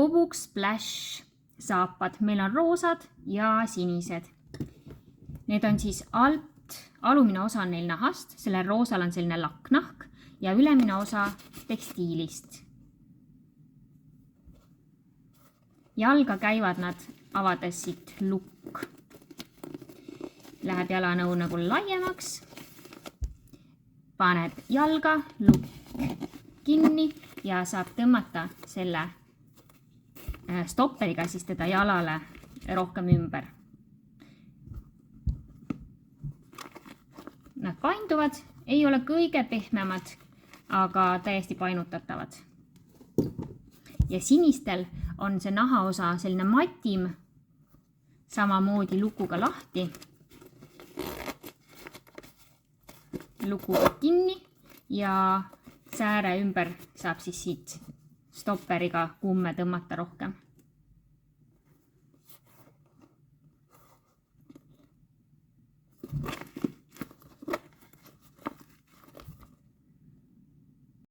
Kobuk Splash saapad. Meil on roosad ja sinised. Need on siis alumine osa on neil nahast, sellel roosal on selline lakknahk ja ülemine osa tekstiilist. Jalga käivad nad avades siit lukk. Lähed jalanõu nagu laiemaks. Paned jalga, lukk kinni ja saab tõmmata selle stopperiga siis teda jalale rohkem ümber. Nad painduvad, ei ole kõige pehmemad, aga täiesti painutatavad. Ja sinistel on see nahaosa selline matim, samamoodi lukuga lahti. Lukuga kinni ja sääre ümber saab siis siit stopperiga kumme tõmmata rohkem.